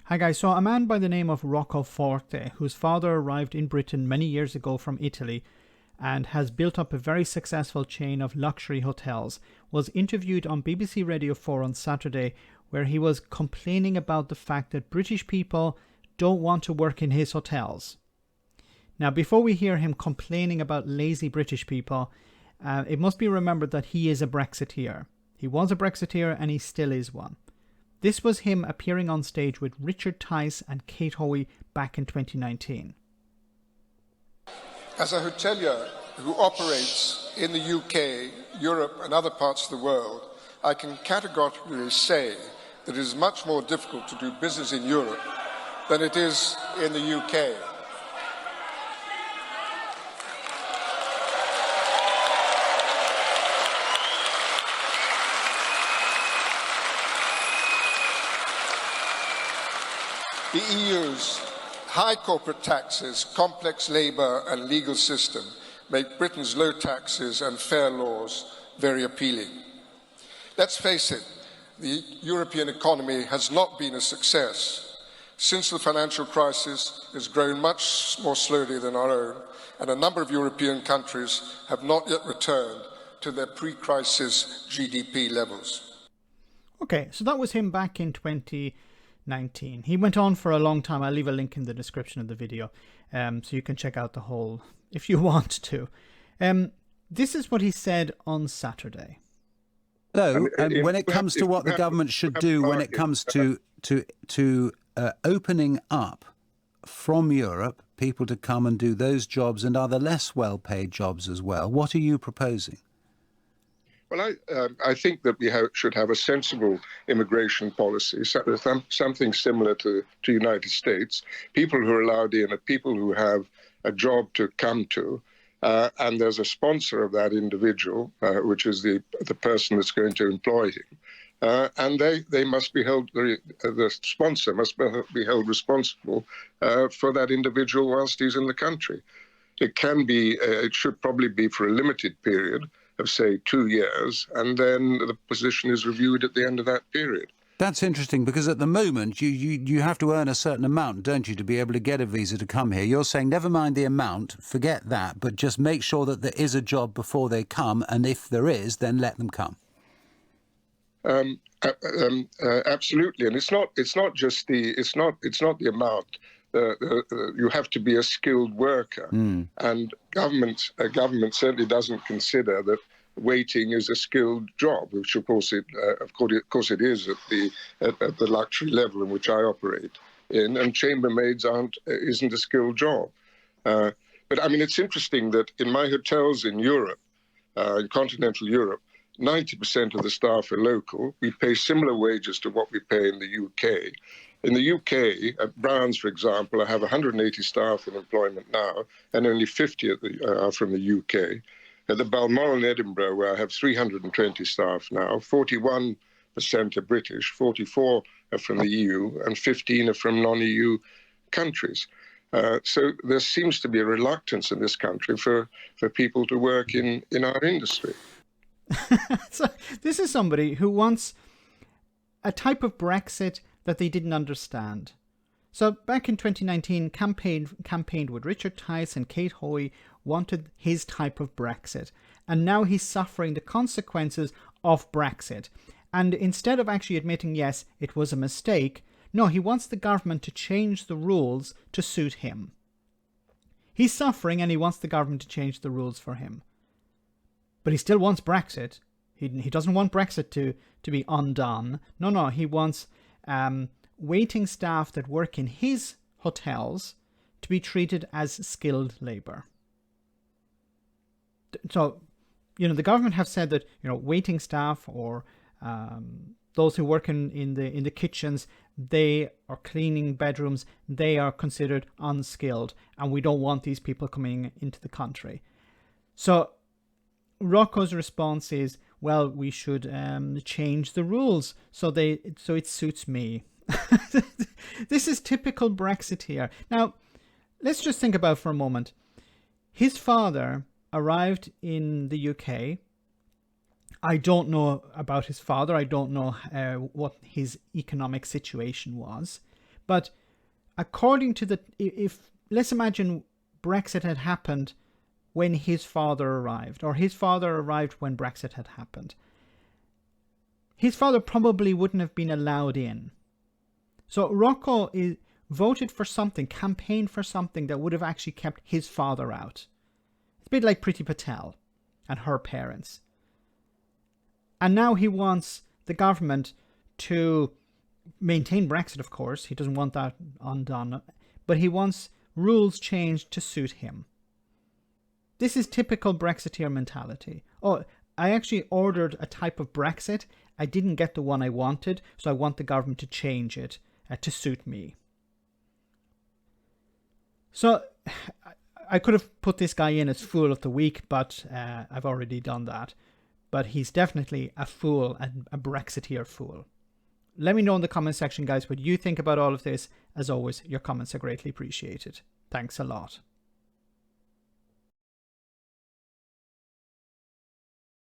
Hi guys, so a man by the name of Rocco Forte, whose father arrived in Britain many years ago from Italy and has built up a very successful chain of luxury hotels, was interviewed on BBC Radio 4 on Saturday, where he was complaining about the fact that British people don't want to work in his hotels. Now, before we hear him complaining about lazy British people, it must be remembered that he is a Brexiteer. He was a Brexiteer and he still is one. This was him appearing on stage with Richard Tice and Kate Hoey back in 2019. As a hotelier who operates in the UK, Europe and other parts of the world, I can categorically say that it is much more difficult to do business in Europe than it is in the UK. The EU's high corporate taxes, complex labour and legal system make Britain's low taxes and fair laws very appealing. Let's face it, the European economy has not been a success. Since the financial crisis, it has grown much more slowly than our own, and a number of European countries have not yet returned to their pre-crisis GDP levels. Okay, so that was him back in 2019. He went on for a long time. I'll leave a link in the description of the video, so you can check out the whole if you want to. This is what he said on Saturday. So, when it comes to what the government should do when it comes to opening up from Europe, people to come and do those jobs and other less well-paid jobs as well, what are you proposing? Well, I think that we should have a sensible immigration policy, something similar to the United States. People who are allowed in are people who have a job to come to, and there's a sponsor of that individual, which is the person that's going to employ him. And they must be held, the sponsor must be held responsible for that individual whilst he's in the country. It should probably be for a limited period of, say, 2 years, and then the position is reviewed at the end of that period. That's interesting, because at the moment you have to earn a certain amount, don't you, to be able to get a visa to come here. You're saying never mind the amount, forget that, but just make sure that there is a job before they come, and if there is, then let them come. Absolutely, and it's not just the amount. You have to be a skilled worker, and government certainly doesn't consider that waiting is a skilled job, which of course it is at the luxury level in which I operate in, and chambermaids isn't a skilled job. But I mean, it's interesting that in my hotels in Europe, in continental Europe, 90% of the staff are local. We pay similar wages to what we pay in the UK. In the UK, at Browns, for example, I have 180 staff in employment now, and only 50 are from the UK. At the Balmoral in Edinburgh, where I have 320 staff now, 41% are British, 44 are from the EU, and 15 are from non-EU countries. So there seems to be a reluctance in this country for people to work in our industry. So this is somebody who wants a type of Brexit that they didn't understand. So back in 2019, campaigned with Richard Tice and Kate Hoey, wanted his type of Brexit. And now he's suffering the consequences of Brexit. And instead of actually admitting, yes, it was a mistake, no, he wants the government to change the rules to suit him. He's suffering and he wants the government to change the rules for him. But he still wants Brexit. He doesn't want Brexit to be undone. No, he wants waiting staff that work in his hotels to be treated as skilled labour. So, the government have said that, waiting staff or those who work in the kitchens, they are cleaning bedrooms, they are considered unskilled, and we don't want these people coming into the country. So Rocco's response is, well, we should change the rules so it suits me. This is typical Brexiteer. Now, let's just think about for a moment. His father arrived in the UK. I don't know about his father. I don't know what his economic situation was. But according to if let's imagine Brexit had happened when his father arrived, or his father arrived when Brexit had happened, his father probably wouldn't have been allowed in. So Rocco voted for something, campaigned for something that would have actually kept his father out. It's a bit like Priti Patel and her parents. And now he wants the government to maintain Brexit, of course. He doesn't want that undone. But he wants rules changed to suit him. This is typical Brexiteer mentality. Oh, I actually ordered a type of Brexit. I didn't get the one I wanted, so I want the government to change it to suit me. So I could have put this guy in as Fool of the Week, but I've already done that. But he's definitely a fool, and a Brexiteer fool. Let me know in the comment section, guys, what you think about all of this. As always, your comments are greatly appreciated. Thanks a lot.